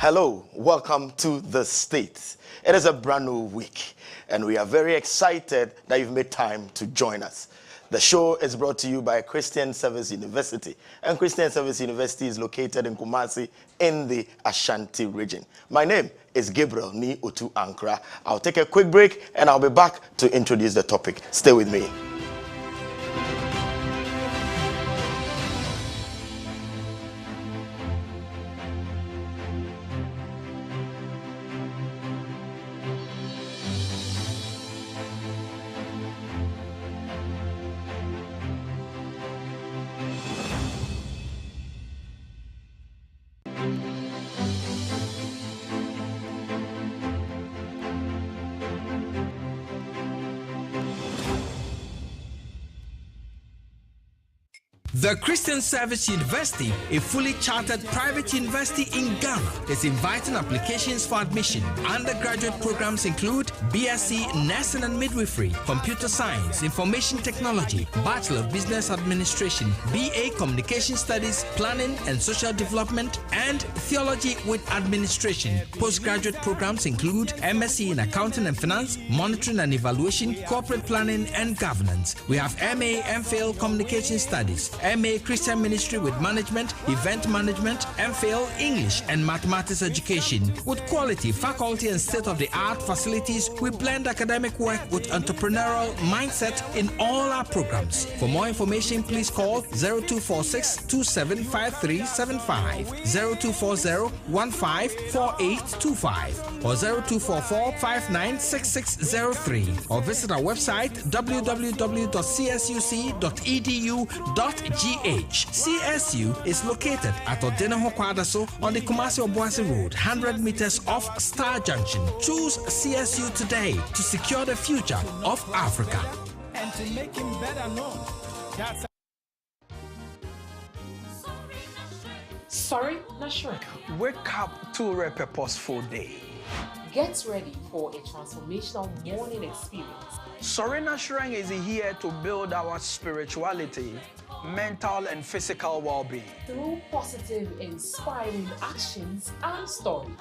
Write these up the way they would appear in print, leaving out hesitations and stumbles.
Hello, welcome to the States. It is a brand new week, and we are very excited that you've made time to join us. The show is brought to you by Christian Service University, and Christian Service University is located in Kumasi in the Ashanti region. My name is Gabriel 𝗟𝗜𝗚 Ankrah. I'll take a quick break, and I'll be back to introduce the topic. Stay with me. The Christian Service University, a fully chartered private university in Ghana, is inviting applications for admission. Undergraduate programs include BSc Nursing and Midwifery, Computer Science, Information Technology, Bachelor of Business Administration, BA Communication Studies, Planning and Social Development, and Theology with Administration. Postgraduate programs include MSc in Accounting and Finance, Monitoring and Evaluation, Corporate Planning and Governance. We have MA MPhil Communication Studies, MA Christian Ministry with Management, Event Management, MPhil English and Mathematics Education. With quality, faculty and state-of-the-art facilities, we blend academic work with entrepreneurial mindset in all our programs. For more information, please call 0246 275375, 0240 154825, or 0244 596603, or visit our website www.csuc.edu.gh. CSU is located at Odenaho Kwadaso on the Kumasi-Obuasi Road, 100 meters off Star Junction. Choose CSU today to secure the future of Africa. And to make him better known. That's Sorry, not sure. Wake up to a purposeful day. Get ready for a transformational morning experience. Sorena Shrine is here to build our spirituality, mental and physical well-being. Through positive, inspiring actions and stories.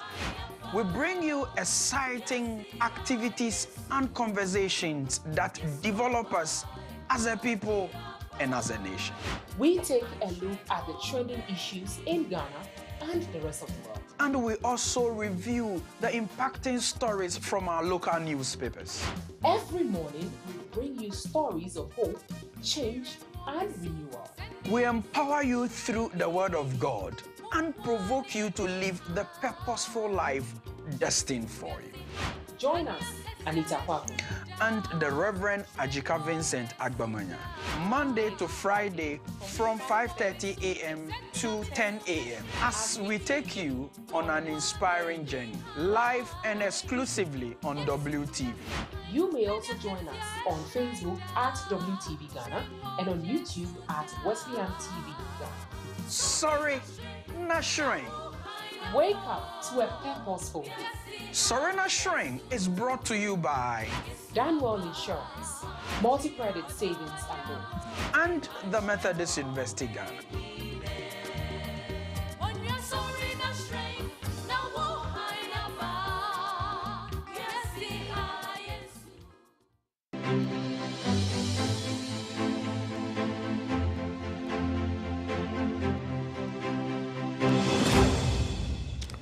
We bring you exciting activities and conversations that develop us as a people and as a nation. We take a look at the trending issues in Ghana and the rest of the world. And we also review the impacting stories from our local newspapers. Every morning, we bring you stories of hope, change, and renewal. We empower you through the Word of God and provoke you to live the purposeful life destined for you. Join us, Anita Kwaku, and the Reverend Ajika Vincent Agbamanya, Monday to Friday from 5:30 a.m. to 10 a.m. as we take you on an inspiring journey, live and exclusively on WTV. You may also join us on Facebook at WTV Ghana and on YouTube at Wesleyan TV Ghana. Sorry, not shrine. Wake up to a purposeful day. Sorena Shrine is brought to you by Danwell Insurance, Multi-Credit Savings and Loans, and the Methodist University Ghana.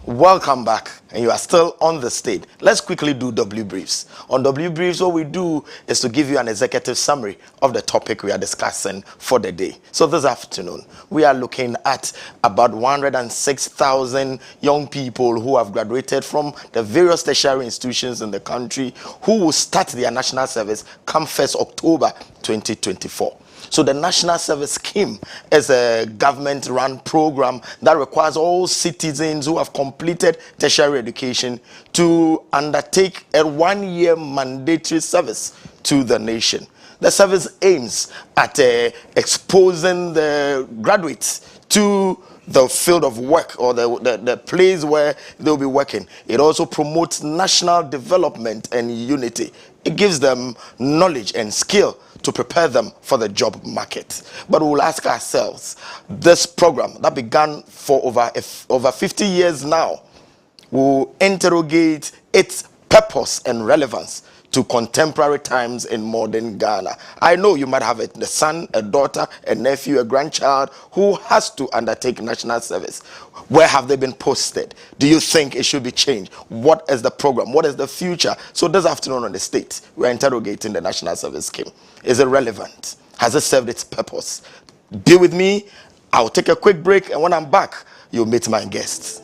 Welcome back, and you are still on the stage. Let's quickly do W briefs. On W briefs, what we do is to give you an executive summary of the topic we are discussing for the day. So this afternoon, we are looking at about 106,000 young people who have graduated from the various tertiary institutions in the country who will start their national service come 1st October 2024. So the National Service Scheme is a government-run program that requires all citizens who have completed tertiary education to undertake a one-year mandatory service to the nation. The service aims at exposing the graduates to the field of work or the place where they'll be working. It also promotes national development and unity. It gives them knowledge and skill to prepare them for the job market. But we'll ask ourselves, this program that began for over 50 years now, We'll interrogate its purpose and relevance to contemporary times in modern Ghana. I know you might have a son, a daughter, a nephew, a grandchild who has to undertake national service. Where have they been posted? Do you think it should be changed? What is the program? What is the future? So this afternoon on the state, we're interrogating the national service scheme. Is it relevant? Has it served its purpose? Be with me. I'll take a quick break, and when I'm back, you'll meet my guests.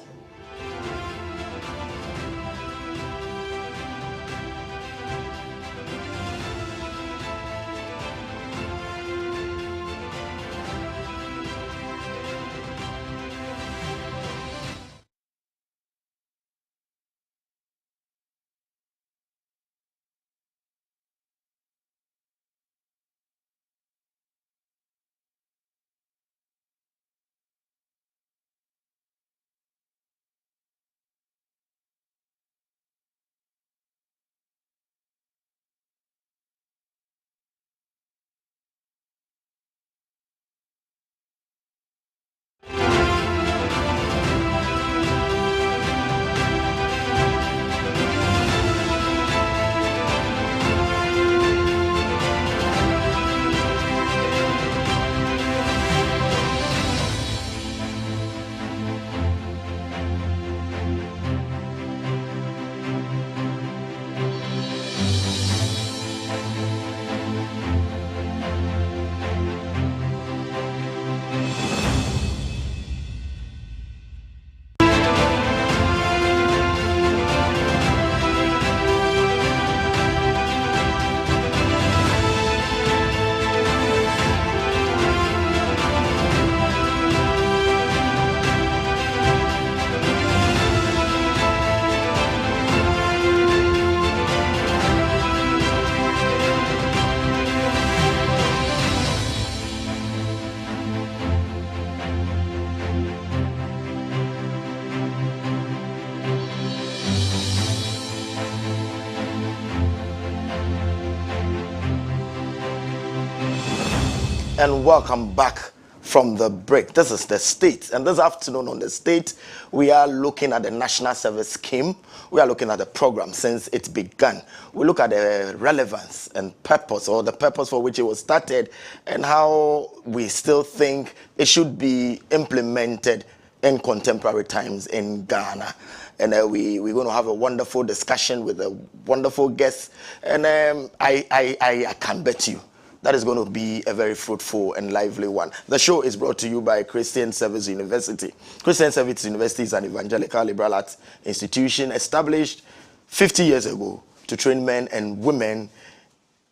And welcome back from the break. This is the state, and this afternoon on the state, we are looking at the national service scheme. We are looking at the program since it began. We look at the relevance and purpose, or the purpose for which it was started, and how we still think it should be implemented in contemporary times in Ghana. And we're going to have a wonderful discussion with a wonderful guest, and I can bet you that is going to be a very fruitful and lively one. The show is brought to you by Christian Service University. Christian Service University is an evangelical liberal arts institution established 50 years ago to train men and women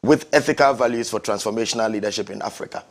with ethical values for transformational leadership in Africa.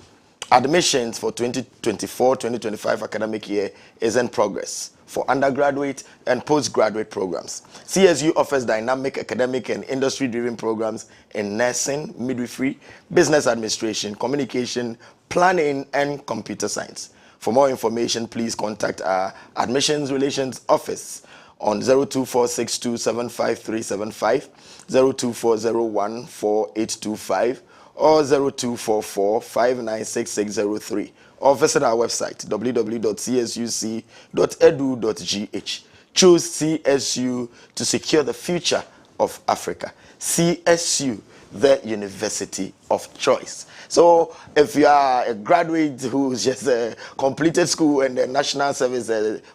Admissions for 2024-2025 academic year is in progress for undergraduate and postgraduate programs. CSU offers dynamic academic and industry-driven programs in nursing, midwifery, business administration, communication, planning, and computer science. For more information, please contact our Admissions Relations Office on 02462753755, 024014825, or 0244596603, or visit our website www.csuc.edu.gh. Choose CSU to secure the future of Africa. CSU, the university of choice. So if you are a graduate who's just completed school and the national service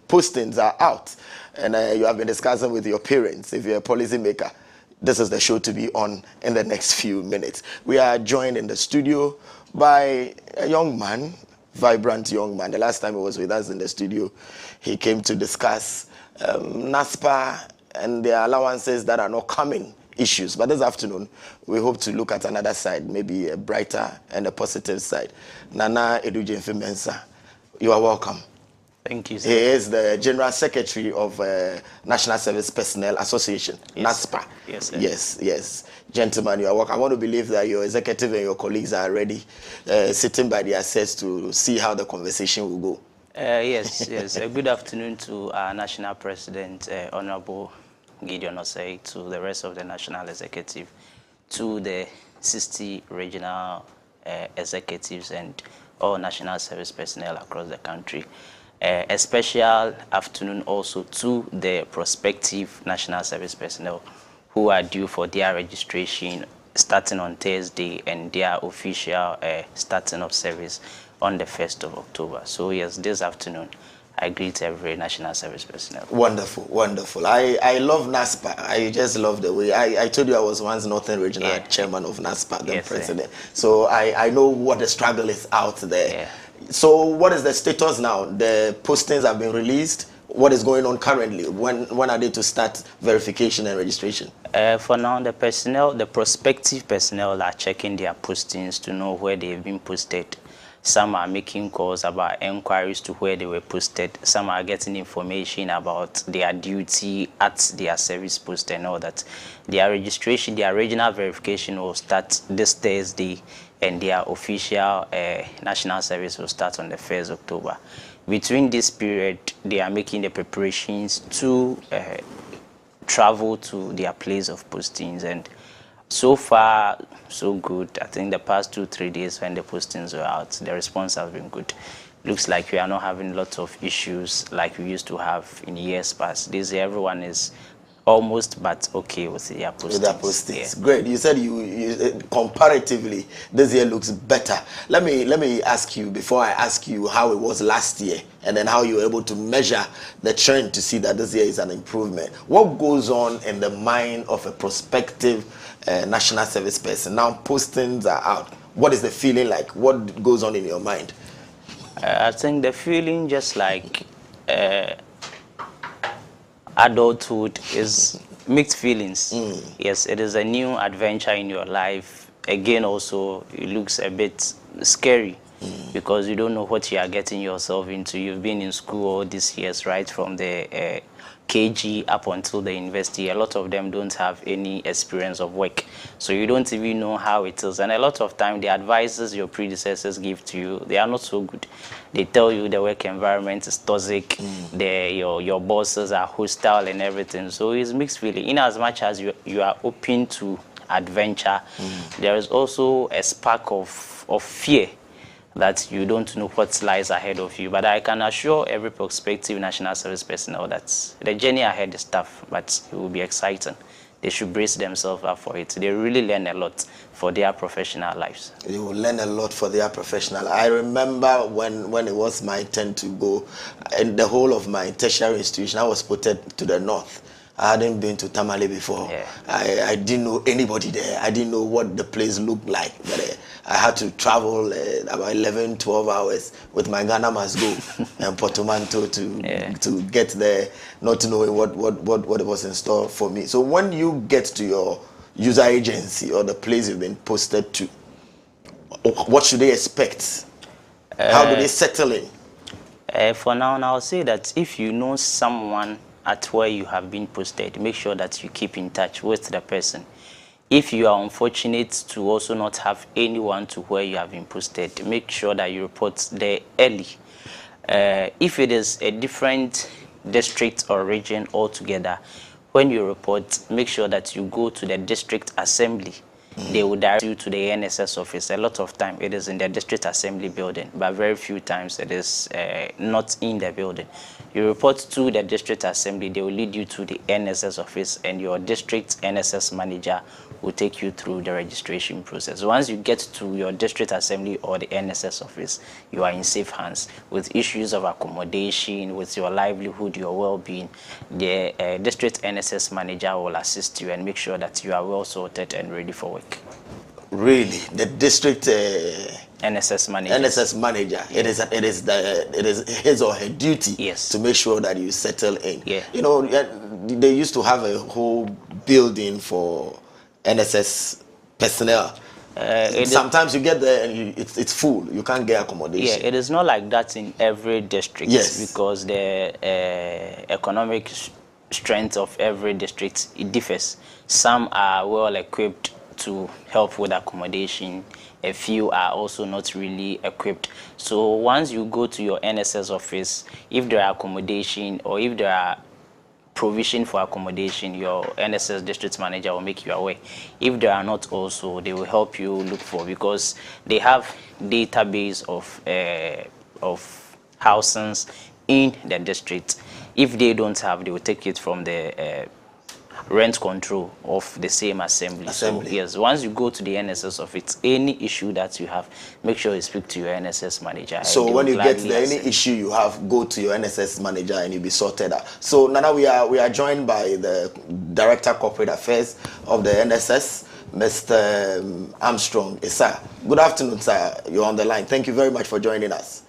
postings are out, and you have been discussing with your parents, if you're a policymaker, this is the show to be on in the next few minutes. We are joined in the studio by a young man, vibrant young man. The last time he was with us in the studio, he came to discuss NASPA and the allowances that are not coming issues. But this afternoon, we hope to look at another side, maybe a brighter and a positive side. Nana Edujemfe-Mensah, you are welcome. Thank you, sir. He is the General Secretary of National Service Personnel Association, Yes, NASPA. Yes, sir. Yes. Gentlemen, you are welcome. I want to believe that your executive and your colleagues are ready, sitting by their seats to see how the conversation will go. Yes. Good afternoon to our National President, Honorable Gideon Osei, to the rest of the National Executive, to the 60 regional executives and all national service personnel across the country. a special afternoon also to the prospective national service personnel who are due for their registration starting on Thursday and their official starting of service on the 1st of October. So yes, this afternoon I greet every national service personnel. Wonderful, wonderful. I love NASPA. I just love the way. I told you I was once Northern Regional Chairman of NASPA, then President. So I know what the struggle is out there. Yeah. So what is the status now? The postings have been released. What is going on currently? When are they to start verification and registration? For now, the prospective personnel are checking their postings to know where they've been posted. Some are making calls about inquiries to where they were posted. Some are getting information about their duty at their service post and all that. Their registration, their regional verification will start this Thursday, and their official national service will start on the 1st of October. Between this period, they are making the preparations to travel to their place of postings, and so far so good. I think the past 2-3 days when the postings were out, the response has been good. Looks like we are not having lots of issues like we used to have in years past. This year everyone is almost but okay with their postings. With their postings. Yeah. Great. You said you comparatively this year looks better. Let me ask you, before I ask you how it was last year and then how you were able to measure the trend to see that this year is an improvement. What goes on in the mind of a prospective national service person? Now postings are out. What is the feeling like? What goes on in your mind? I think the feeling just like adulthood is mixed feelings. Yes, it is a new adventure in your life. Again, also, it looks a bit scary because you don't know what you are getting yourself into. You've been in school all these years, right, from the KG up until the university. A lot of them don't have any experience of work, so you don't even know how it is. And a lot of time, the advices your predecessors give to you, they are not so good. They tell you the work environment is toxic, your bosses are hostile and everything. So it's mixed feeling. In as much as you are open to adventure, there is also a spark of fear that you don't know what lies ahead of you. But I can assure every prospective national service personnel that the journey ahead is tough, but it will be exciting. They should brace themselves up for it. They really learn a lot for their professional lives. They will learn a lot for their professional. I remember when it was my turn to go, in the whole of my tertiary institution, I was put to the north. I hadn't been to Tamale before. Yeah. I didn't know anybody there. I didn't know what the place looked like. But I had to travel about 11, 12 hours with my Ghana Must Go and Portmanteau to get there, not knowing what was in store for me. So when you get to your user agency or the place you've been posted to, what should they expect? How do they settle in? For now, I'll say that if you know someone at where you have been posted, make sure that you keep in touch with the person. If you are unfortunate to also not have anyone to where you have been posted, make sure that you report there early. If it is a different district or region altogether, when you report, make sure that you go to the district assembly. They will direct you to the NSS office. A lot of time it is in the district assembly building, but very few times it is not in the building. You report to the district assembly, they will lead you to the NSS office, and your district NSS manager will take you through the registration process. Once you get to your district assembly or the NSS office, you are in safe hands. With issues of accommodation, with your livelihood, your well-being, the district NSS manager will assist you and make sure that you are well sorted and ready for work. Really, the district NSS manager. NSS manager. Yeah. It is his or her duty. Yes. To make sure that you settle in. Yeah. You know, they used to have a whole building for NSS personnel. Sometimes you get there and it's full. You can't get accommodation. Yeah, it is not like that in every district. Yes. Because the economic strength of every district, it differs. Some are well equipped to help with accommodation. A few are also not really equipped. So once you go to your NSS office, if there are accommodation or if there are provision for accommodation, your NSS district manager will make you aware. If there are not also, they will help you look for, because they have database of housings in the district. If they don't have, they will take it from the rent control of the same assembly. So yes, once you go to the NSS office, any issue that you have, make sure you speak to your NSS manager. So when you get there, any issue you have, go to your NSS manager and you'll be sorted out. So Nana, we are joined by the Director Corporate Affairs of the NSS, Mr. Armstrong Esa. Good afternoon, sir. You're on the line. Thank you very much for joining us.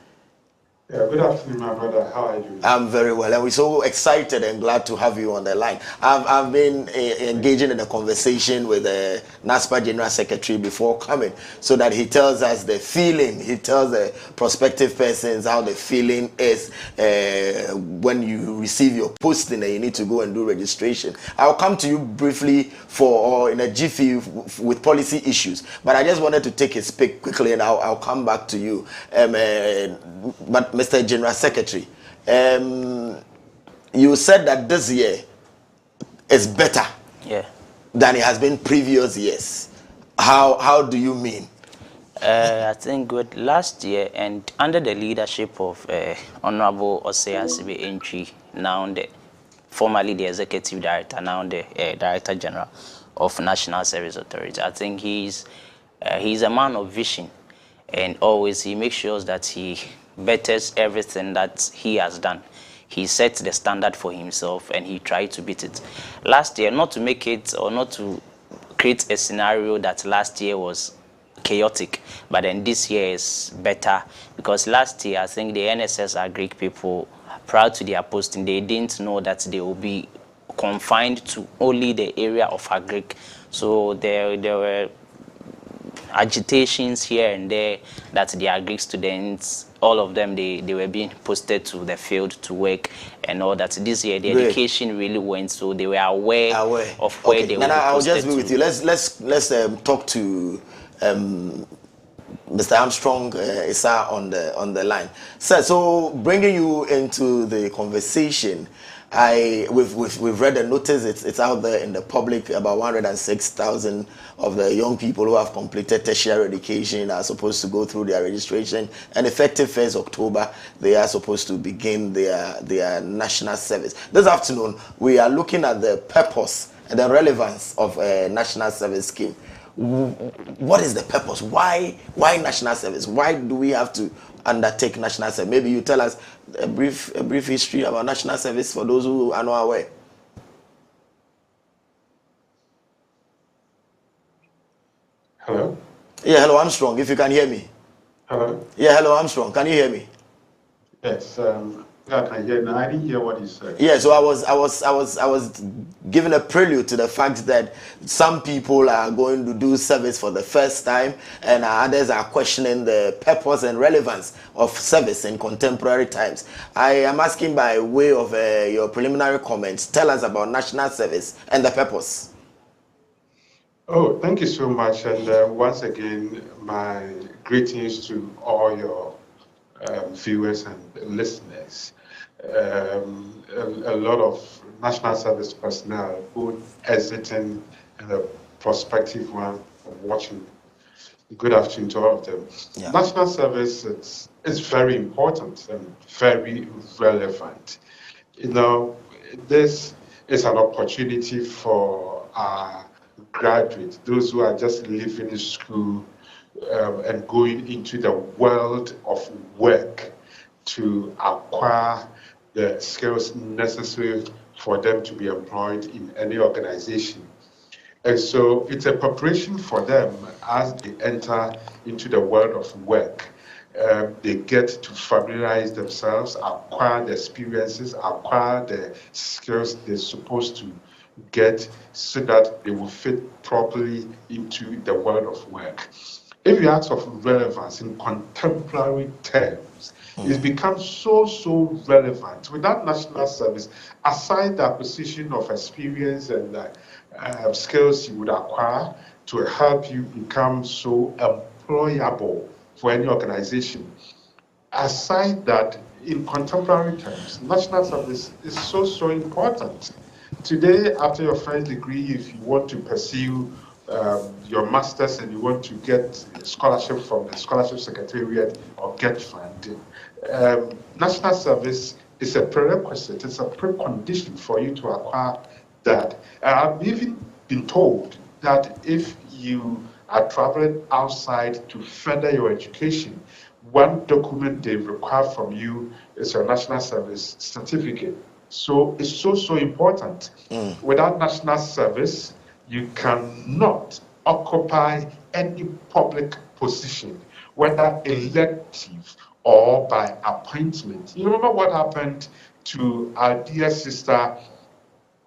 Yeah, good afternoon, my brother. How are you? I'm very well, and we're so excited and glad to have you on the line. I've been engaging in a conversation with the NASPA General Secretary before coming, so that he tells us the feeling. He tells the prospective persons how the feeling is when you receive your posting and you need to go and do registration. I'll come to you briefly or in a jiffy with policy issues, but I just wanted to take his pick quickly, and I'll come back to you. But Mr. General Secretary, you said that this year is better than it has been previous years. How do you mean? I think with last year and under the leadership of Honorable 𝗟𝗜𝗙𝗘, now formerly the Executive Director, now the Director General of National Service Authority, I think he's a man of vision, and always he makes sure that he betters everything that he has done. He sets the standard for himself and he tried to beat it. Last year, not to make it or not to create a scenario that last year was chaotic, but then this year is better, because last year I think the NSS Agric people, prior to their posting, they didn't know that they will be confined to only the area of Agric. So there were agitations here and there that the Agric students, all of them, they were being posted to the field to work and all that. This year the education really went, so they were aware of where they were. I'll just be with you. Let's talk to Mr. Armstrong Esa on the line. Sir, so bringing you into the conversation, we've read the notice. It's out there in the public. About 106,000 of the young people who have completed tertiary education are supposed to go through their registration, and effective 1st October they are supposed to begin their national service. This afternoon we are looking at the purpose and the relevance of a national service scheme. What is the purpose? Why national service? Why do we have to undertake national service? Maybe you tell us a brief history about national service for those who are not aware. Hello? Yeah, hello Armstrong, if you can hear me. Hello? Yeah, hello Armstrong, can you hear me? Yes, I can hear now. I didn't hear what you said. Yeah, so I was giving a prelude to the fact that some people are going to do service for the first time, and others are questioning the purpose and relevance of service in contemporary times. I am asking by way of your preliminary comments. Tell us about national service and the purpose. Oh, thank you so much. And once again, my greetings to all your viewers and listeners. A lot of national service personnel, both exiting and the prospective one watching. Good afternoon to all of them. Yeah. National service is very important and very relevant. You know, this is an opportunity for our graduates, those who are just leaving school and going into the world of work, to acquire the skills necessary for them to be employed in any organization. And so it's a preparation for them as they enter into the world of work. They get to familiarize themselves, acquire the experiences, acquire the skills they're supposed to get, so that they will fit properly into the world of work. If you ask of relevance in contemporary terms, it's become so relevant. Without national service, aside the acquisition of experience and skills you would acquire to help you become so employable for any organization, aside that, in contemporary terms, national service is so important. Today, after your first degree, if you want to pursue your master's and you want to get scholarship from the scholarship secretariat or get funding, national service it's a prerequisite, it's a precondition for you to acquire that. I've even been told that if you are traveling outside to further your education, one document they require from you is your national service certificate. So it's so important. Without national service, you cannot occupy any public position, whether elective or by appointment. You remember what happened to our dear sister,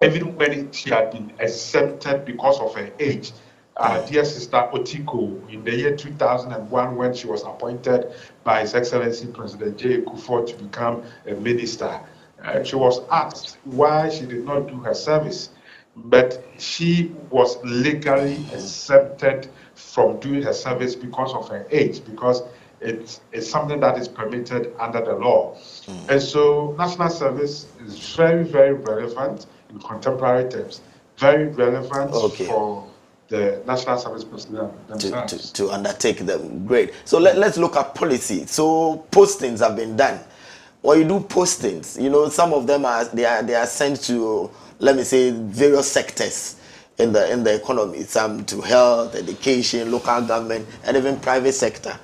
even when she had been exempted because of her age, our dear sister Otiko, in the year 2001, when she was appointed by His Excellency President J. Kufuor to become a minister. She was asked why she did not do her service, but she was legally exempted from doing her service because of her age, because it's something that is permitted under the law. And so national service is very, very relevant in contemporary terms, very relevant for the national service personnel themselves. To undertake them. Great. So let's look at policy. So postings have been done. When you do postings, you know, some of them they are sent to, let me say, various sectors in the economy, some to health, education, local government, and even private sector.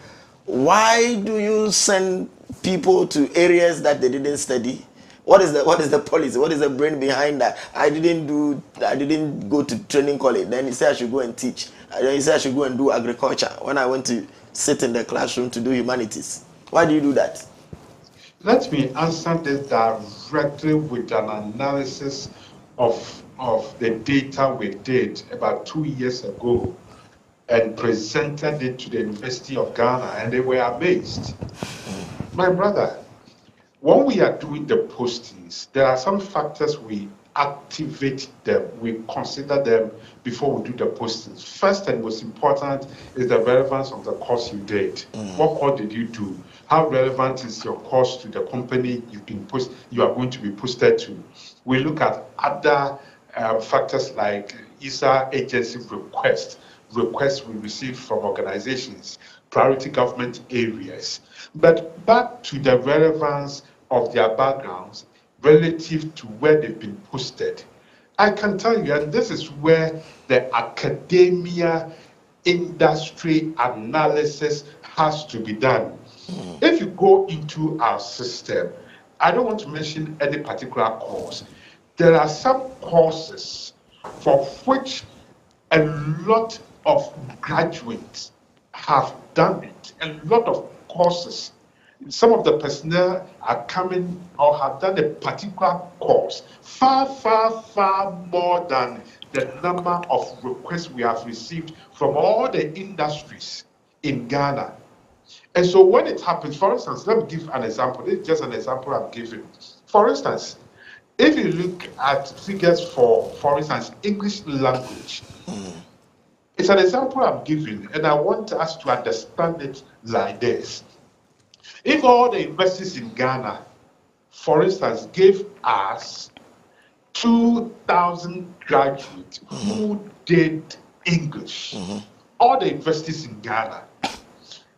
Why do you send people to areas that they didn't study? What is the policy? What is the brain behind that? I didn't go to training college. Then he said I should go and teach. Then he said I should go and do agriculture when I went to sit in the classroom to do humanities. Why do you do that? Let me answer this directly with an analysis of the data we did about 2 years ago and presented it to the University of Ghana, and they were amazed. My brother, when we are doing the postings, there are some factors we activate them, we consider them before we do the postings. First and most important is the relevance of the course you did. What course did you do? How relevant is your course to the company you are going to be posted to? We look at other factors like ISA agency requests we receive from organizations, priority government areas. But back to the relevance of their backgrounds relative to where they've been posted. I can tell you, and this is where the academia industry analysis has to be done. If you go into our system, I don't want to mention any particular course. There are some courses for which a lot of graduates have done it, a lot of courses. Some of the personnel are coming or have done a particular course far more than the number of requests we have received from all the industries in Ghana. And so when it happens, for instance, let me give an example. This is just an example I'm giving. For instance, if you look at figures for instance, English language, it's an example I'm giving, and I want us to understand it like this. If all the universities in Ghana, for instance, gave us 2,000 graduates who did English, all the universities in Ghana,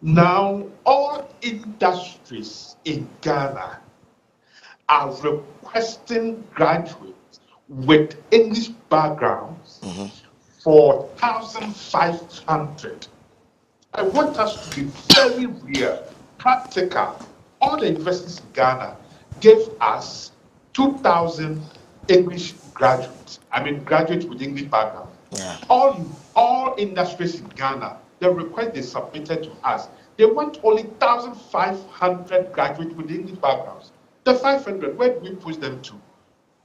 now all industries in Ghana are requesting graduates with English backgrounds for 1,500. I want us to be very real, practical. All the universities in Ghana gave us 2,000 English graduates. I mean, graduates with English background. Yeah. All industries in Ghana, the request they submitted to us, they want only 1,500 graduates with English backgrounds. The 500, where do we push them to?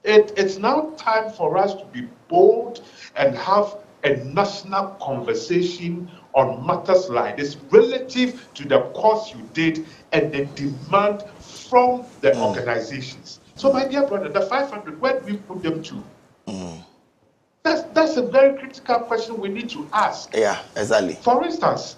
It's now time for us to be bold and have a national conversation on matters like this relative to the course you did and the demand from the organizations. So, my dear brother, the 500, where do we put them to? That's a very critical question we need to ask. Yeah, exactly. For instance,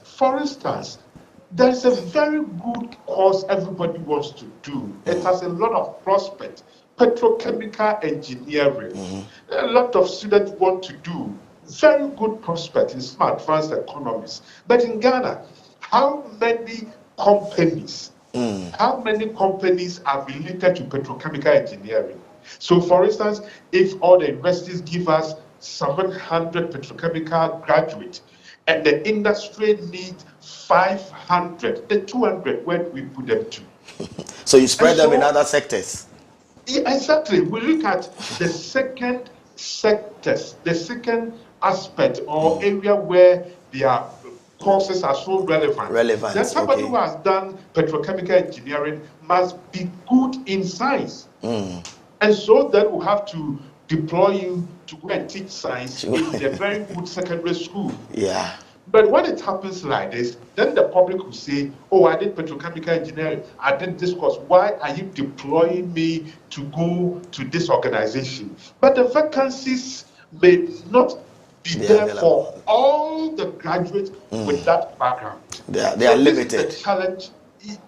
there's a very good course everybody wants to do. It has a lot of prospect. Petrochemical engineering. A lot of students want to do. Very good prospect in some advanced economies. But in Ghana, how many companies How many companies are related to petrochemical engineering? So, for instance, if all the universities give us 700 petrochemical graduates and the industry needs 500, the 200, where do we put them to? So you spread them in other sectors. Yeah, exactly. We look at the second sectors, the second aspect or area where their courses are so relevant. Then somebody who has done petrochemical engineering must be good in science. And so then we have to deploy you to go and teach science in a very good secondary school. Yeah. But when it happens like this, then the public will say, oh, I did petrochemical engineering, I did this course. Why are you deploying me to go to this organization? But the vacancies may not be there for all the graduates with that background. They are limited. This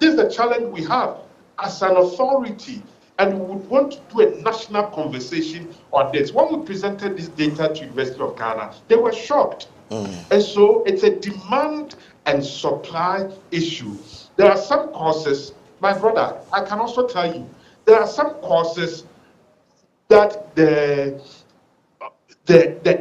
is the challenge we have as an authority. And we would want to do a national conversation on this. When we presented this data to University of Ghana, they were shocked. And so it's a demand and supply issue. There are some courses, my brother, I can also tell you, there are some courses that the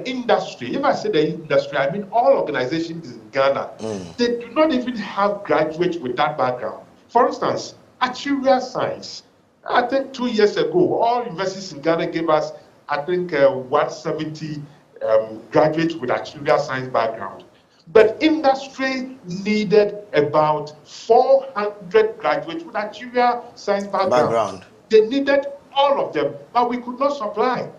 industry, if I say the industry, I mean all organizations in Ghana, they do not even have graduates with that background. For instance, actuarial science. I think 2 years ago, all universities in Ghana gave us, I think, 170 graduates with actuarial science background. But industry needed about 400 graduates with actuarial science background. They needed all of them, but we could not supply.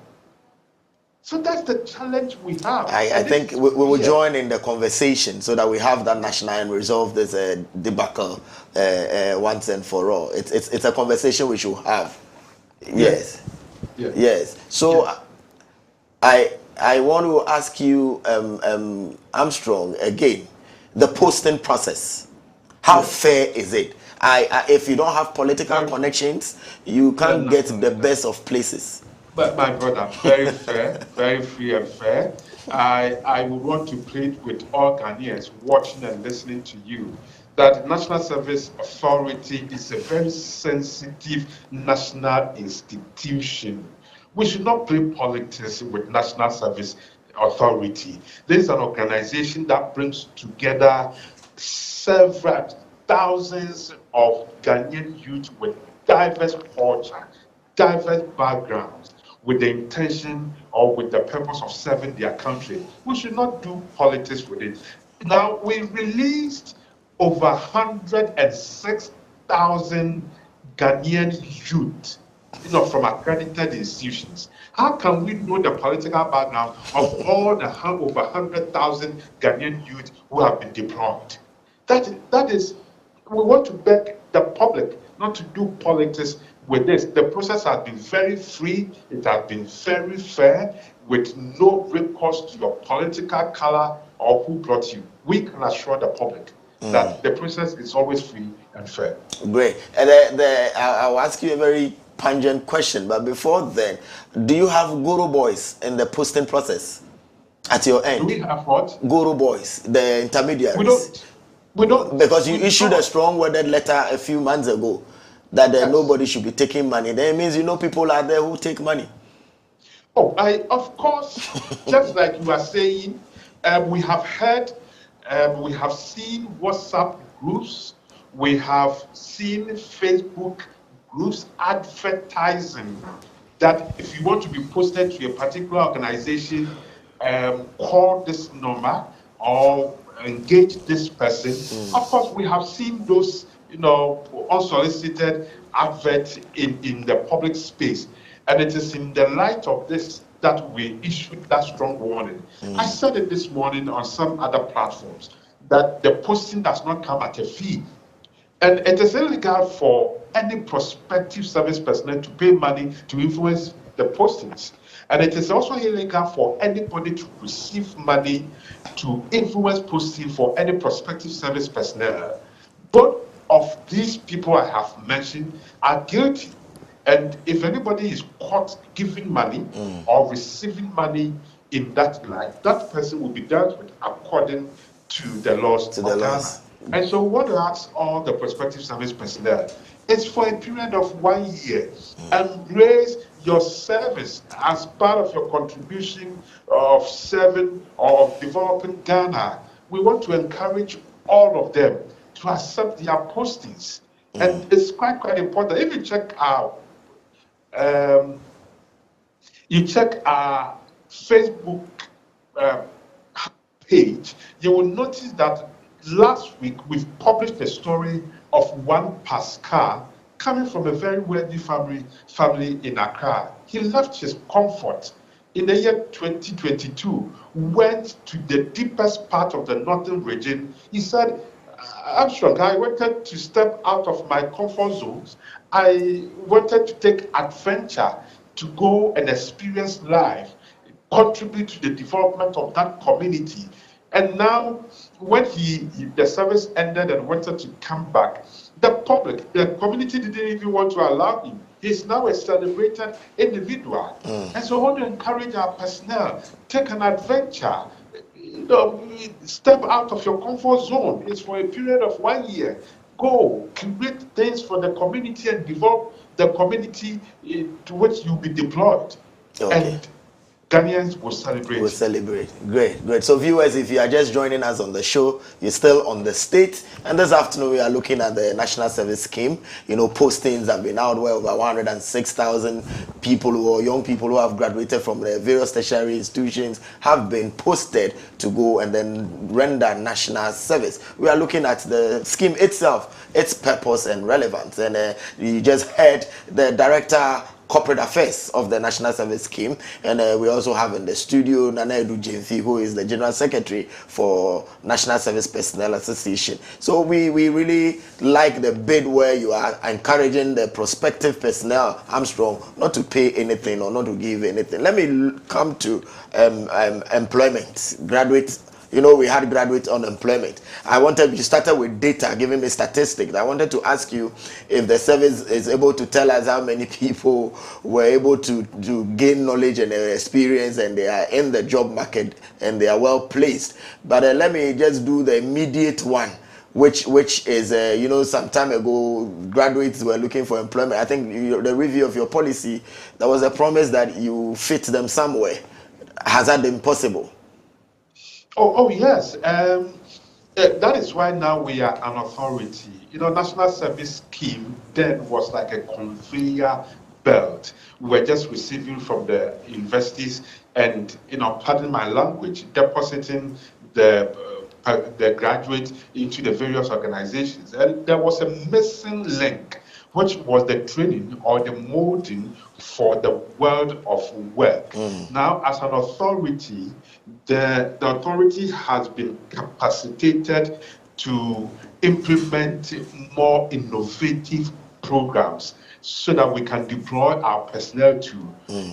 So that's the challenge we have. I think we will join in the conversation so that we have that national and resolve this debacle once and for all. It's a conversation we should have. Yes. Yes. So I want to ask you, Armstrong, again, the posting process. How fair is it? If you don't have political connections, you can't get the best of places. But my brother, very fair, very free and fair. I would want to plead with all Ghanaians watching and listening to you that the National Service Authority is a very sensitive national institution. We should not play politics with National Service Authority. This is an organization that brings together several thousands of Ghanaian youth with diverse culture, diverse backgrounds, with the intention or with the purpose of serving their country. We should not do politics with it. Now, we released over 106,000 Ghanaian youth, from accredited institutions. How can we know the political background of all the over 100,000 Ghanaian youth who have been deployed? That is, we want to beg the public not to do politics with this. The process has been very free, it has been very fair, with no recourse to your political color or who brought you. We can assure the public that the process is always free and fair. Great. And I'll ask you a very pungent question, but before then, do you have guru boys in the posting process at your end? Do we have what? Guru boys, the intermediaries. We don't. Because you issued a strong worded letter a few months ago that nobody should be taking money. That means people are there who take money. Oh, of course, just like you are saying, we have heard, we have seen WhatsApp groups, we have seen Facebook groups advertising that if you want to be posted to a particular organization, call this number or engage this person. Of course, we have seen those unsolicited adverts in the public space. And it is in the light of this that we issued that strong warning. I said it this morning on some other platforms that the posting does not come at a fee. And it is illegal for any prospective service personnel to pay money to influence the postings. And it is also illegal for anybody to receive money to influence posting for any prospective service personnel. Both of these people I have mentioned are guilty. And if anybody is caught giving money or receiving money in that light, that person will be dealt with according to the laws of Ghana. And so what I ask all the prospective service personnel is for a period of 1 year, embrace your service as part of your contribution of serving or of developing Ghana. We want to encourage all of them to accept their postings. And it's quite important. If you check our Facebook page, you will notice that last week we've published a story of one Pascal coming from a very wealthy family in Ankrah. He left his comfort in the year 2022, went to the deepest part of the northern region. He said, Armstrong, I wanted to step out of my comfort zones. I wanted to take adventure, to go and experience life, contribute to the development of that community. And now, when the service ended and wanted to come back, the community didn't even want to allow him. He's now a celebrated individual. And so I want to encourage our personnel, take an adventure, step out of your comfort zone. It's for a period of 1 year. Go, create things for the community and develop the community to which you'll be deployed. Okay. And Ghanaians will celebrate. Will celebrate. Great, great. So viewers, if you are just joining us on the show, you're still on the state. And this afternoon, we are looking at the National Service Scheme. You know, postings have been out where over 106,000 people or young people who have graduated from the various tertiary institutions have been posted to go and then render national service. We are looking at the scheme itself, its purpose and relevance. And you just heard the director Corporate Affairs of the National Service Scheme, and we also have in the studio Nana Edu Jemfi, who is the General Secretary for National Service Personnel Association. So we really like the bid where you are encouraging the prospective personnel, Armstrong, not to pay anything or not to give anything. Let me come to employment, graduate. You know, we had graduate unemployment. You started with data, giving me statistics. I wanted to ask you if the service is able to tell us how many people were able to gain knowledge and experience and they are in the job market and they are well placed. But let me just do the immediate one, which is, some time ago, graduates were looking for employment. I think the review of your policy, there was a promise that you fit them somewhere. Has that been possible? Oh yes. That is why now we are an authority. National Service Scheme then was like a conveyor belt. We were just receiving from the universities and, pardon my language, depositing the graduate into the various organizations. And there was a missing link, which was the training or the molding for the world of work. Now, as an authority, the authority has been capacitated to implement more innovative programs so that we can deploy our personnel to.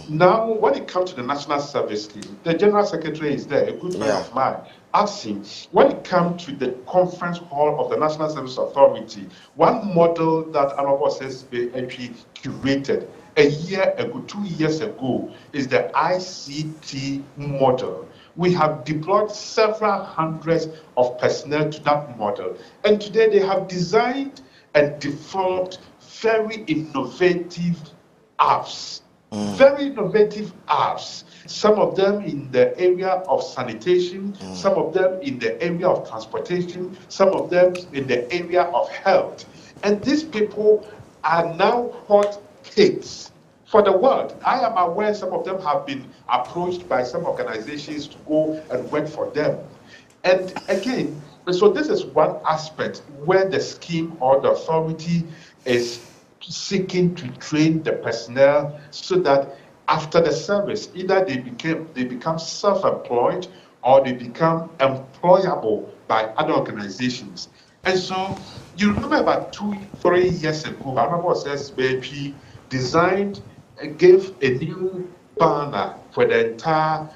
Now, when it comes to the National Service Scheme, the General Secretary is there, a good friend of mine. Ask him, when it comes to the conference hall of the National Service Authority, one model that Honorable SSB actually curated a year ago, 2 years ago, is the ICT model. We have deployed several hundreds of personnel to that model. And today they have designed and developed very innovative apps. Very innovative apps. Some of them in the area of sanitation, some of them in the area of transportation, some of them in the area of health. And these people are now hot hits for the world. I am aware some of them have been approached by some organizations to go and work for them. And again, so this is one aspect where the scheme or the authority is seeking to train the personnel so that after the service, either they become self-employed or they become employable by other organizations. And so you remember about 2-3 years ago, Honorable SSB gave a new banner for the entire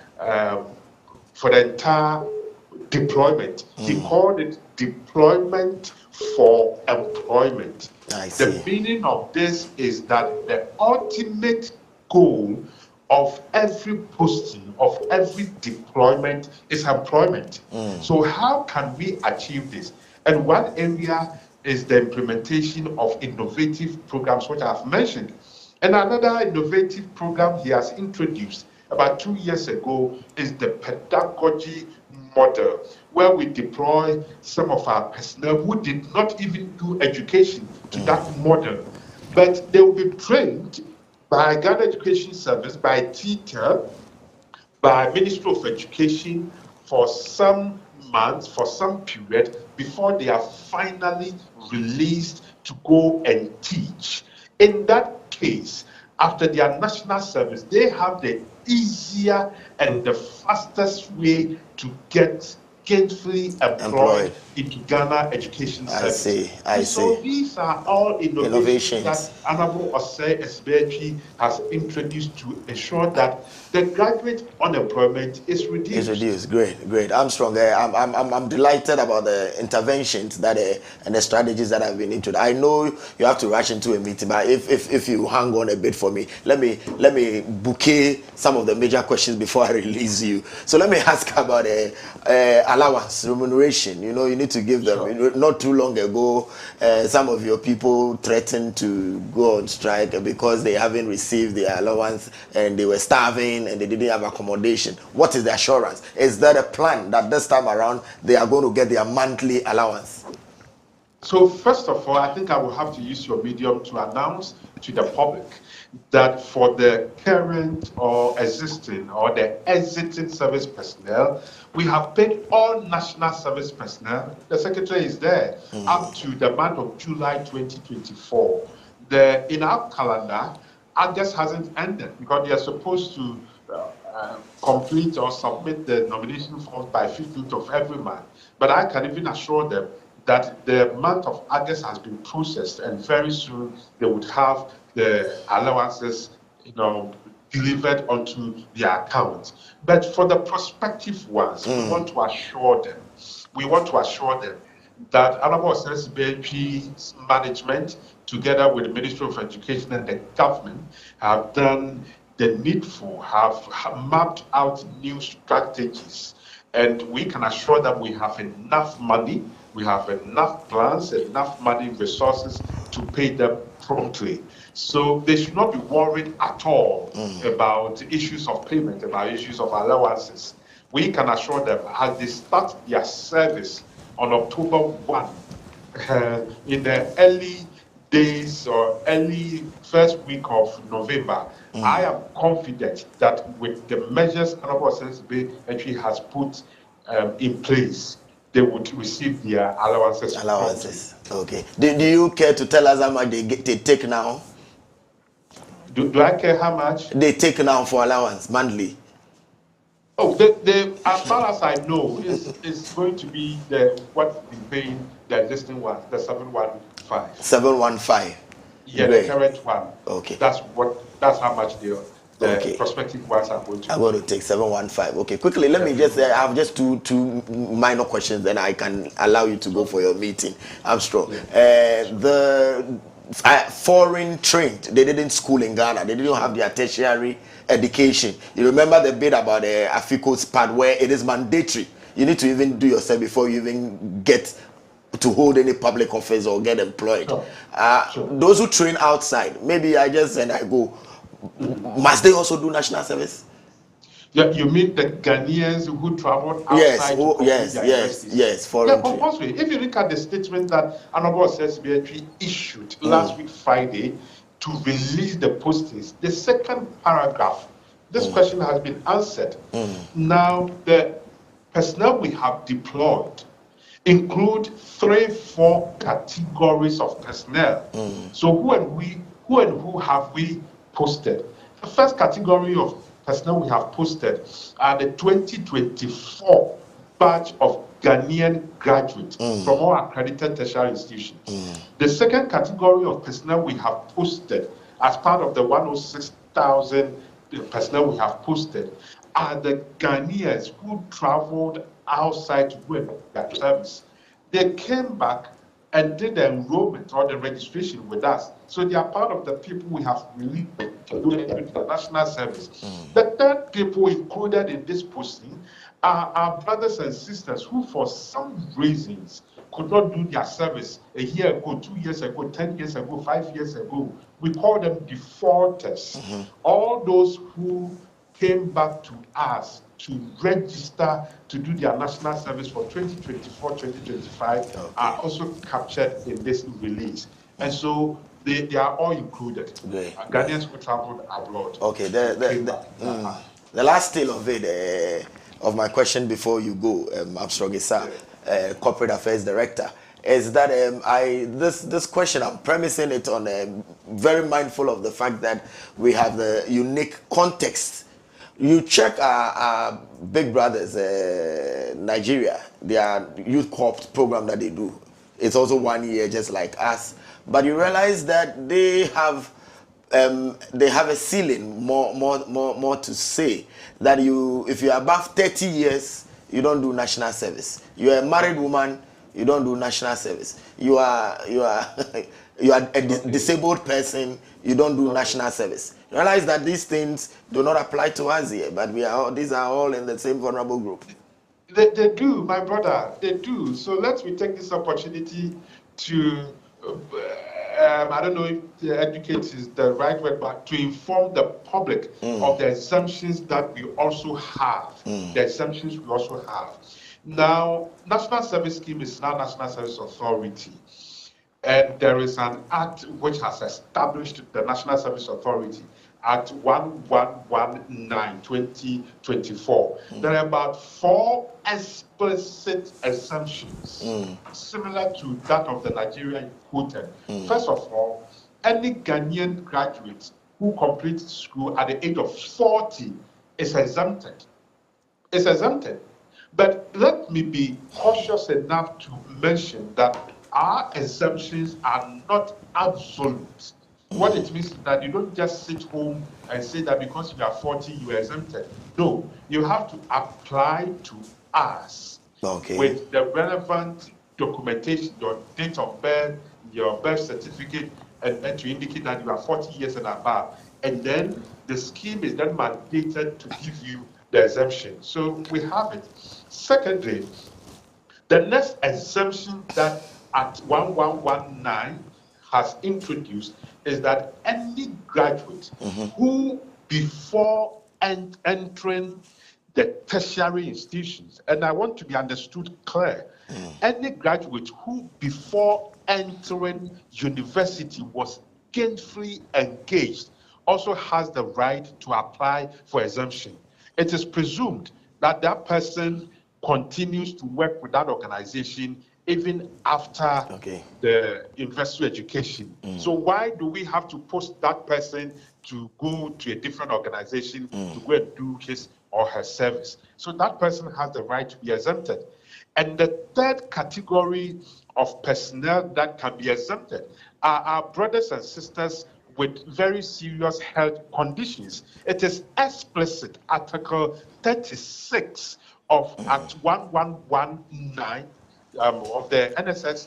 deployment. He called it Deployment for Employment. The meaning of this is that the ultimate goal of every posting, of every deployment is employment. So how can we achieve this? And one area is the implementation of innovative programs, which I've mentioned. And another innovative program he has introduced about 2 years ago is the pedagogy model, where we deploy some of our personnel who did not even do education to that model, but they will be trained by Ghana Education Service, by teacher, by Ministry of Education for some months, for some period, before they are finally released to go and teach. In that case, after their national service, they have the easier and the fastest way to get gainfully employed into Ghana Education Service. I So see. these are all innovations that Honorable 𝗟𝗓𝗓𝗓 has introduced to ensure that the graduate unemployment is reduced. It's reduced. Great. Armstrong, I'm delighted about the interventions that and the strategies that have been introduced. I know you have to rush into a meeting, but if you hang on a bit for me, let me bouquet some of the major questions before I release you. So let me ask about allowance, remuneration. You know, you need to give them. Sure. Not too long ago, some of your people threatened to go on strike because they haven't received their allowance and they were starving and they didn't have accommodation. What is the assurance? Is there a plan that this time around they are going to get their monthly allowance? So first of all, I think I will have to use your medium to announce to the public that for the current or existing or the exiting service personnel, we have paid all national service personnel. The secretary is there up to the month of July 2024. In our calendar, August hasn't ended because they are supposed to complete or submit the nomination forms by 15th of every month. But I can even assure them that the month of August has been processed, and very soon they would have the allowances, delivered onto their account. But for the prospective ones, we want to assure them that Honorable 𝗟𝗓𝗓𝗓's management, together with the Ministry of Education and the government, have done the needful, have mapped out new strategies. And we can assure that we have enough money, we have enough plans, enough money, resources to pay them promptly. So they should not be worried at all about issues of payment, about issues of allowances. We can assure them as they start their service on October 1, in the early days or early first week of November, I am confident that with the measures Honorable 𝗟𝗓𝗓𝗓 has put in place, they would receive their allowances. Okay. Do you care to tell us how much they take now? Do I care how much? They take now for allowance monthly. Oh, as far as I know, it's going to be what we've been paying the existing one, the 715. 715. Yeah, the current one. Okay. That's how much the prospective ones are going to. I'm going to take 715. Okay, quickly, let me just I have just two minor questions, then I can allow you to go for your meeting. Armstrong. The foreign trained, they didn't school in Ghana, they didn't have their tertiary education. You remember the bit about the Afiko's part where it is mandatory. You need to even do yourself before you even get to hold any public office or get employed. Sure. Those who train outside, maybe I just and I go, must they also do national service? Yeah, you mean the Ghanaians who traveled outside? Yes, foreign. Yeah, compulsory. If you look at the statement that Honorable 𝗟𝗓𝗓𝗓 issued last week Friday to release the postings, the second paragraph, this question has been answered. Now, the personnel we have deployed include 3-4 categories of personnel. So who have we posted? The first category of personnel we have posted are the 2024 batch of Ghanaian graduates from all accredited tertiary institutions. The second category of personnel we have posted as part of the 106,000 personnel we have posted are the Ghanaians who traveled outside to do their service. They came back and did the enrollment or the registration with us. So they are part of the people we have released to do the national service. The third people included in this posting are our brothers and sisters who, for some reasons, could not do their service a year ago, 2 years ago, 10 years ago, 5 years ago. We call them defaulters. All those who came back to us to register to do their national service for 2024, 2025 are also captured in this release. And so they are all included. Ghanaians who traveled abroad. Okay, the last tail of it, of my question before you go, 𝗟𝗜𝗙𝗘, Corporate Affairs Director, is that this question, I'm premising it on very mindful of the fact that we have the unique context. You check our big brothers, Nigeria, their youth corps program that they do. It's also 1 year, just like us. But you realize that they have a ceiling, more to say that if you're above 30 years, you don't do national service. You're a married woman, you don't do national service. You are a disabled person, you don't do national service. Realize that these things do not apply to us here, but these are all in the same vulnerable group. They do, my brother, they do. So let me take this opportunity to, I don't know if educate is the right word, but to inform the public of the exemptions that we also have. The exemptions we also have. Now, National Service Scheme is now National Service Authority. And there is an act which has established the National Service Authority, Act 1119/2024. There are about 4 explicit exemptions, similar to that of the Nigerian quoted. First of all, any Ghanaian graduate who completes school at the age of 40 is exempted. It's exempted. But let me be cautious enough to mention that our exemptions are not absolute. What it means is that you don't just sit home and say that because you are 40, you are exempted. No, you have to apply to us with the relevant documentation, your date of birth, your birth certificate, and then to indicate that you are 40 years and above. And then the scheme is then mandated to give you the exemption. So we have it. Secondly, the next exemption that Act 1119 has introduced is that any graduate who, before entering the tertiary institutions, and I want to be understood clear, any graduate who, before entering university, was gainfully engaged also has the right to apply for exemption. It is presumed that that person continues to work with that organization even after the university education. So why do we have to post that person to go to a different organization to go and do his or her service? So that person has the right to be exempted. And the third category of personnel that can be exempted are our brothers and sisters with very serious health conditions. It is explicit, Article 36 of Act 1119 of the NSA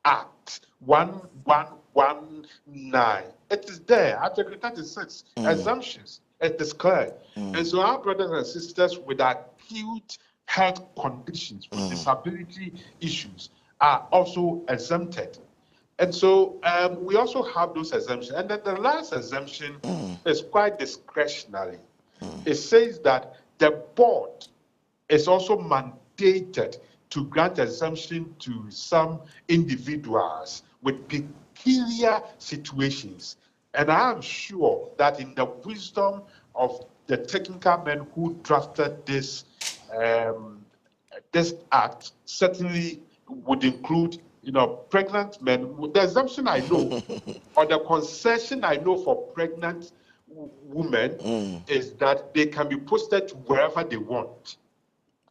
Act 1119. It is there, Article 36, exemptions. It is clear. And so our brothers and sisters with acute health conditions, with disability issues, are also exempted. And so we also have those exemptions. And then the last exemption is quite discretionary. It says that the board is also mandated to grant exemption to some individuals with peculiar situations. And I am sure that in the wisdom of the technical men who drafted this act, certainly would include, pregnant men. The exemption I know, or the concession I know for pregnant women is that they can be posted to wherever they want,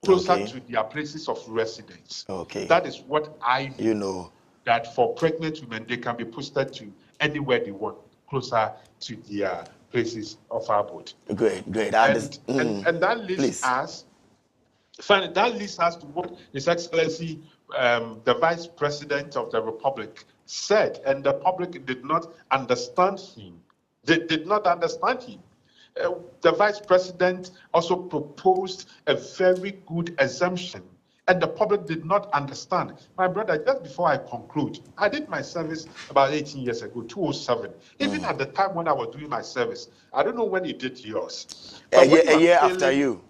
closer to their places of residence. That is what I know. That for pregnant women, they can be posted to anywhere they want, closer to their places of abode. Great. And that leaves us Finally, that leads us to what His Excellency, the Vice President of the Republic, said, and the public did not understand him. They did not understand him. The Vice President also proposed a very good exemption, and the public did not understand. My brother, just before I conclude, I did my service about 18 years ago, 2007. Even at the time when I was doing my service, I don't know when you did yours. A year after you.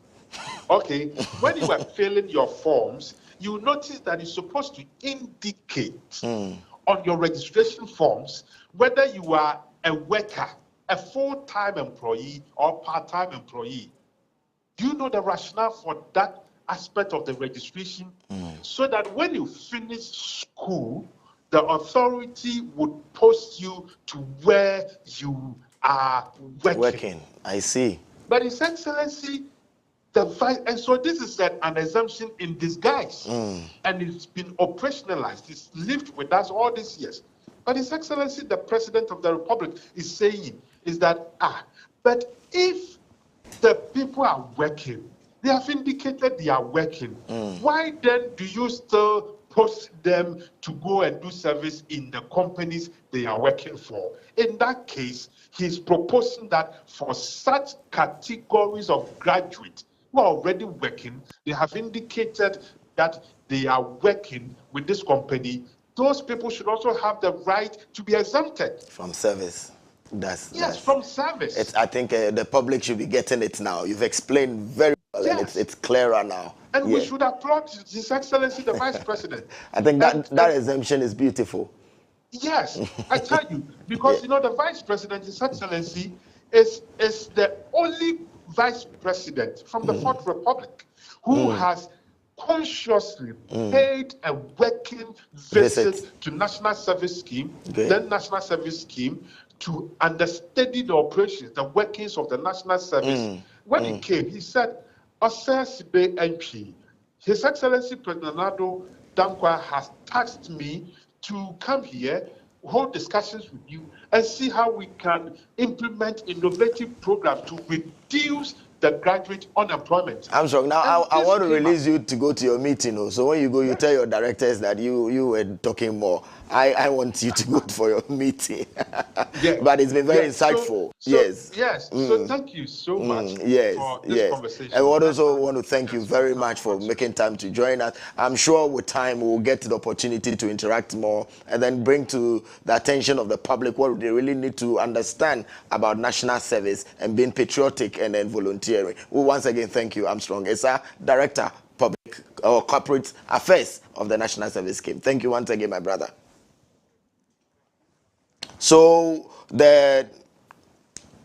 Okay, when you were filling your forms, you notice that you're supposed to indicate on your registration forms whether you are a worker, a full-time employee or part-time employee. Do you know the rationale for that aspect of the registration? So that when you finish school, the authority would post you to where you are working. I see. But His Excellency, and so this is an exemption in disguise, and it's been operationalized. It's lived with us all these years. But His Excellency, the President of the Republic, is saying is that but if the people are working, they have indicated they are working. Why then do you still post them to go and do service in the companies they are working for? In that case, he's proposing that for such categories of graduates who are already working, they have indicated that they are working with this company, those people should also have the right to be exempted from service. From service. I think the public should be getting it now. You've explained very well, and it's clearer now. And we should applaud His Excellency, the Vice President. I think that exemption is beautiful. Yes, I tell you, because you know the Vice President, His Excellency, is the only Vice President from the Fourth Republic who has consciously paid a working visit to National Service Scheme, then National Service Scheme, to understudy the operations, the workings of the National Service. When he came, he said, 𝗟𝗜𝗩𝗘 MP, His Excellency President Nado Dankwa has tasked me to come here, hold discussions with you, and see how we can implement innovative programs to reduce the graduate unemployment. Armstrong, now I want to release you to go to your meeting. So when you go, you tell your directors that you were talking more. I want you to go for your meeting. But it's been very insightful. So thank you so much for this conversation. And we also want to thank you very much for making time to join us. I'm sure with time we'll get the opportunity to interact more and then bring to the attention of the public what they really need to understand about national service and being patriotic and then volunteering. We once again thank you, Armstrong. It's our Director, Public or Corporate Affairs of the National Service Scheme. Thank you once again, my brother. So the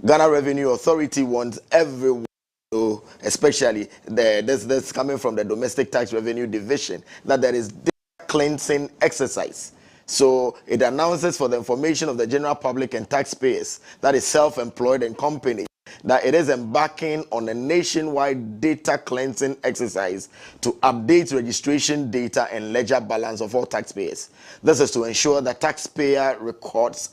Ghana Revenue Authority wants everyone to, especially this coming from the Domestic Tax Revenue Division, that there is data cleansing exercise. So it announces for the information of the general public and taxpayers, that is self-employed and companies, that it is embarking on a nationwide data cleansing exercise to update registration data and ledger balance of all taxpayers. This is to ensure that taxpayer records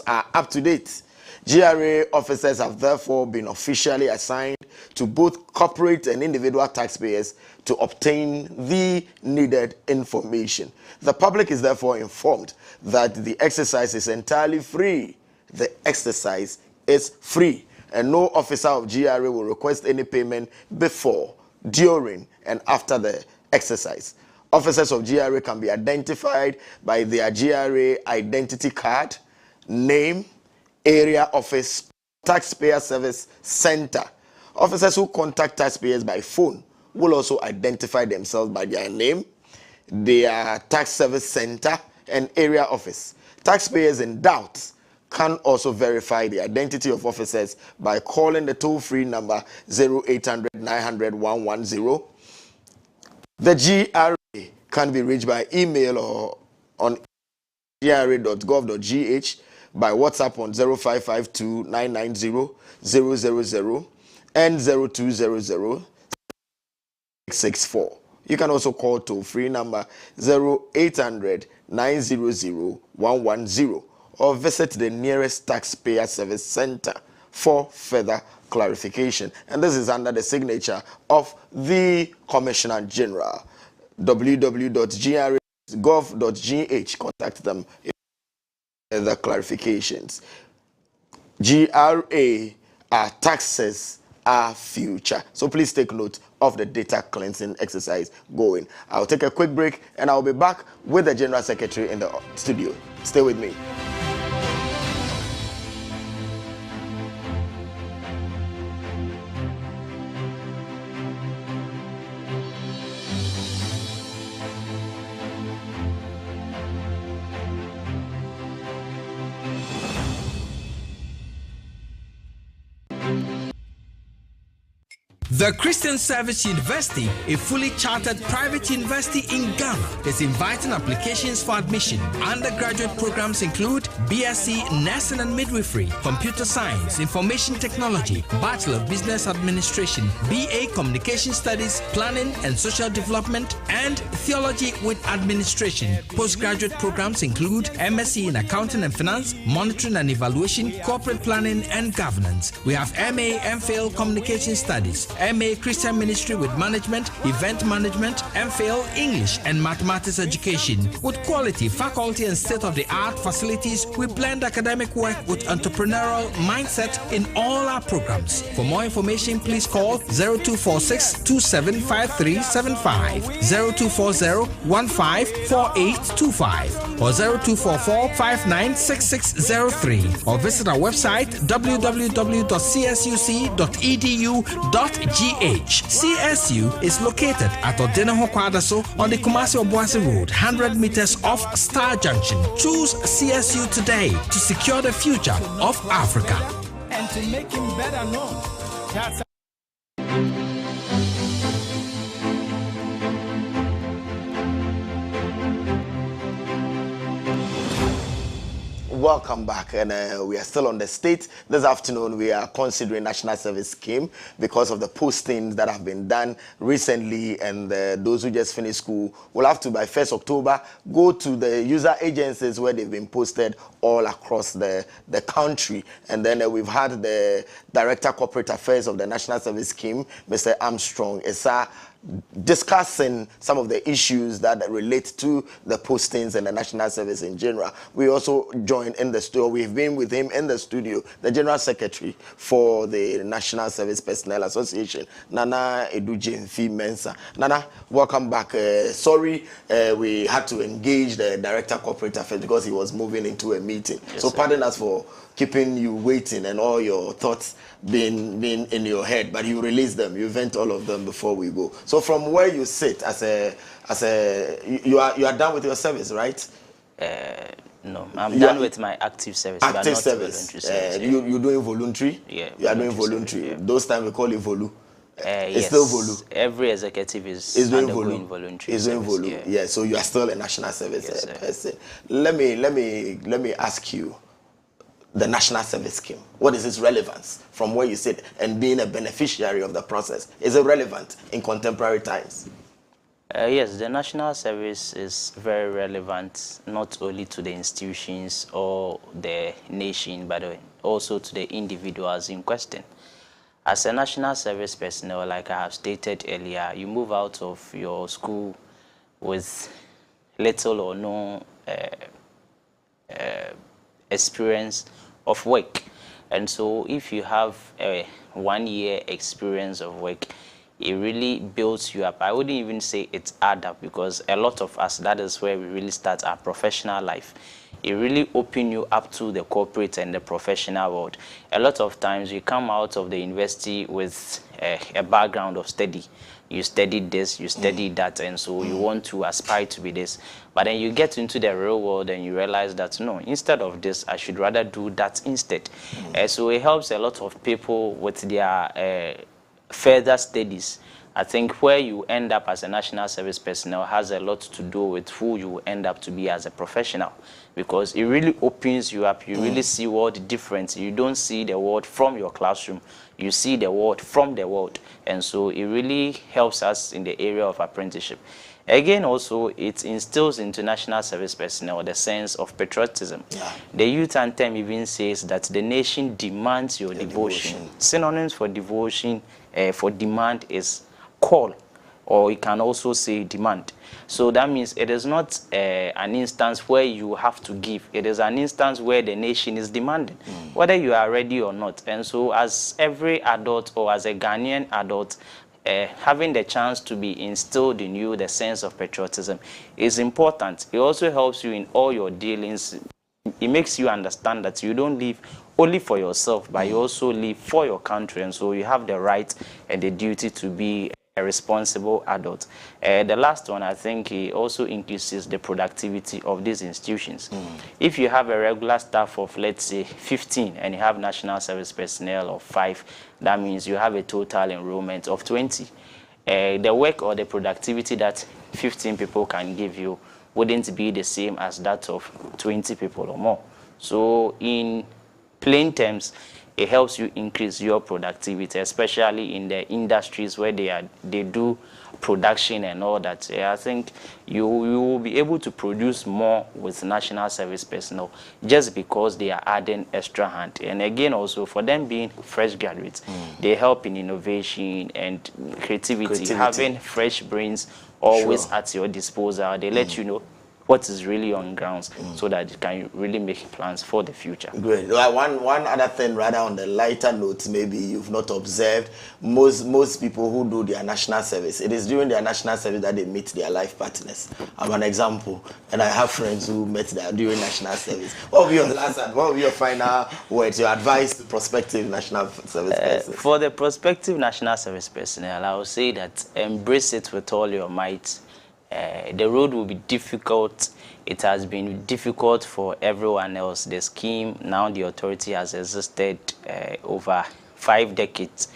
are up to date. GRA officers have therefore been officially assigned to both corporate and individual taxpayers to obtain the needed information. The public is therefore informed that the exercise is entirely free. The exercise is free, and no officer of GRA will request any payment before, during, and after the exercise. Officers of GRA can be identified by their GRA identity card, name, area office, taxpayer service center. Officers who contact taxpayers by phone will also identify themselves by their name, their tax service center, and area office. Taxpayers in doubt can also verify the identity of officers by calling the toll-free number 0800 900 110. The GRA can be reached by email or on gra.gov.gh, by WhatsApp on 0552 990 000 and 0200 664. You can also call toll-free number 0800 900 110 or visit the nearest taxpayer service center for further clarification. And this is under the signature of the Commissioner General. www.gra.gov.gh. Contact them for the clarifications. GRA, our taxes, our future. So please take note of the data cleansing exercise going. I'll take a quick break and I'll be back with the General Secretary in the studio. Stay with me. The Christian Service University, a fully chartered private university in Ghana, is inviting applications for admission. Undergraduate programs include BSc Nursing and Midwifery, Computer Science, Information Technology, Bachelor of Business Administration, BA Communication Studies, Planning and Social Development, and Theology with Administration. Postgraduate programs include MSc in Accounting and Finance, Monitoring and Evaluation, Corporate Planning and Governance. We have MA MPhil Communication Studies, MA Christian Ministry with Management, Event Management, MPhil English and Mathematics Education. With quality, faculty and state-of-the-art facilities, we blend academic work with entrepreneurial mindset in all our programs. For more information, please call 0246 275375, 0240 154825, or 0244 596603, or visit our website www.csuc.edu.gh. CSU is located at Odenaho Kwadaso on the Kumasi Obuasi Road, 100 meters off Star Junction. Choose CSU today to secure the future of Africa. And to make him better known. That's Welcome back, and we are still on the state. This afternoon we are considering National Service Scheme because of the postings that have been done recently, and those who just finished school will have to, by 1st October, go to the user agencies where they've been posted all across the country. And then we've had the Director Corporate Affairs of the National Service Scheme, Mr. Armstrong Esa, discussing some of the issues that relate to the postings and the national service in general. We also joined in the studio. We've been with him in the studio, the General Secretary for the National Service Personnel Association, Nana Edujemfi Mensah. Nana, welcome back. Sorry, we had to engage the Director Corporate Affairs because he was moving into a meeting. Yes, so pardon us for keeping you waiting and all your thoughts being in your head, but you release them, you vent all of them before we go. So from where you sit you are done with your service, right? No, I'm done with my active service. Active but not service. Voluntary service. You're doing voluntary? Yeah. You are doing voluntary. Yeah. Those times we call it volu. Yes. It's still volu. Every executive is doing undergoing voluntary. Is doing service. volu. Yeah. So you are still a national service Yes, person. Let me ask you. The National Service Scheme, what is its relevance from where you sit and being a beneficiary of the process? Is it relevant in contemporary times? Yes, the National Service is very relevant not only to the institutions or the nation, but also to the individuals in question. As a National Service personnel, like I have stated earlier, you move out of your school with little or no experience of work, and so if you have a 1 year experience of work, it really builds you up. I wouldn't even say it's add up, because a lot of us, that is where we really start our professional life. It really opens you up to the corporate and the professional world. A lot of times you come out of the university with a background of study. You studied this, you studied that, and so you want to aspire to be this. But then you get into the real world and you realize that, no, instead of this, I should rather do that instead. So it helps a lot of people with their further studies. I think where you end up as a national service personnel has a lot to do with who you end up to be as a professional, because it really opens you up. You really see world different. You don't see the world from your classroom. You see the world from the world. And so it really helps us in the area of apprenticeship. Again, also, it instills into national service personnel the sense of patriotism. Yeah. The youth anthem even says that the nation demands your devotion. Synonyms for devotion, for demand is call, or you can also say demand. So that means it is not an instance where you have to give. It is an instance where the nation is demanding, whether you are ready or not. And so as every adult, or as a Ghanaian adult, having the chance to be instilled in you the sense of patriotism is important. It also helps you in all your dealings. It makes you understand that you don't live only for yourself, but you also live for your country. And so you have the right and the duty to be a responsible adult. The last one, I think, it also increases the productivity of these institutions. If you have a regular staff of, let's say, 15, and you have national service personnel of 5, that means you have a total enrollment of 20. The work or the productivity that 15 people can give you wouldn't be the same as that of 20 people or more. So in plain terms, it helps you increase your productivity, especially in the industries where they do production and all that. I think you will be able to produce more with national service personnel just because they are adding extra hand. And again, also for them being fresh graduates, they help in innovation and creativity. Having fresh brains always at your disposal. They let you know what is really on grounds, so that you can really make plans for the future. Great. One other thing, rather on the lighter note, maybe you've not observed, most people who do their national service, it is during their national service that they meet their life partners. I'm an example, and I have friends who met during national service. What will be your last and what will be your final words, your advice to prospective national service personnel? For the prospective national service personnel, I will say that embrace it with all your might. The road will be difficult. It has been difficult for everyone else. The scheme, now the authority has existed over 5 decades.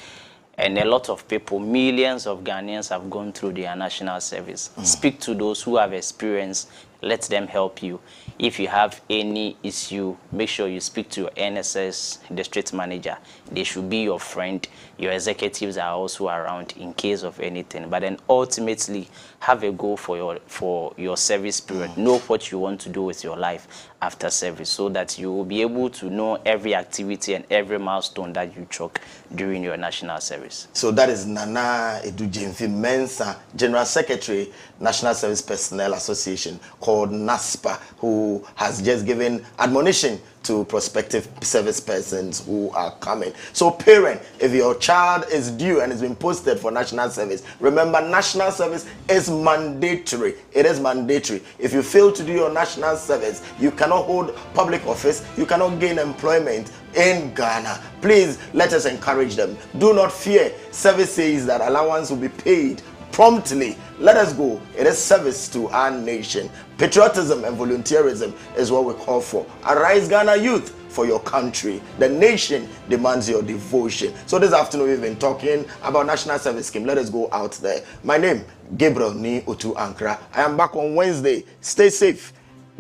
And a lot of people, millions of Ghanaians have gone through their national service. Speak to those who have experience. Let them help you. If you have any issue, make sure you speak to your NSS district manager. They should be your friend. Your executives are also around in case of anything. But then ultimately, have a goal for your service period. Know what you want to do with your life after service, so that you will be able to know every activity and every milestone that you took during your national service. So that is Nana Edujemfi Mensah, General Secretary, National Service Personnel Association, called NASPA, who has just given admonition to prospective service persons who are coming. So parent, if your child is due and has been posted for national service, remember national service is mandatory. It is mandatory. If you fail to do your national service, you cannot hold public office, you cannot gain employment in Ghana. Please let us encourage them. Do not fear. Service says that allowance will be paid promptly. Let us go. It is service to our nation. Patriotism and volunteerism is what we call for. Arise, Ghana youth, for your country. The nation demands your devotion. So this afternoon we've been talking about national service scheme. Let us go out there. My name, Gabriel 𝗟𝗓𝗓 Ankrah. I am back on Wednesday. Stay safe.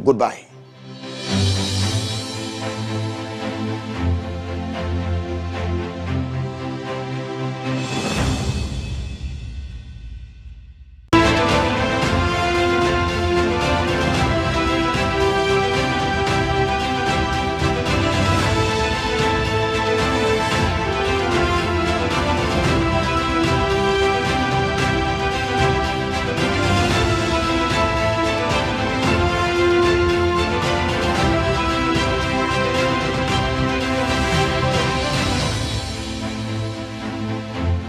Goodbye.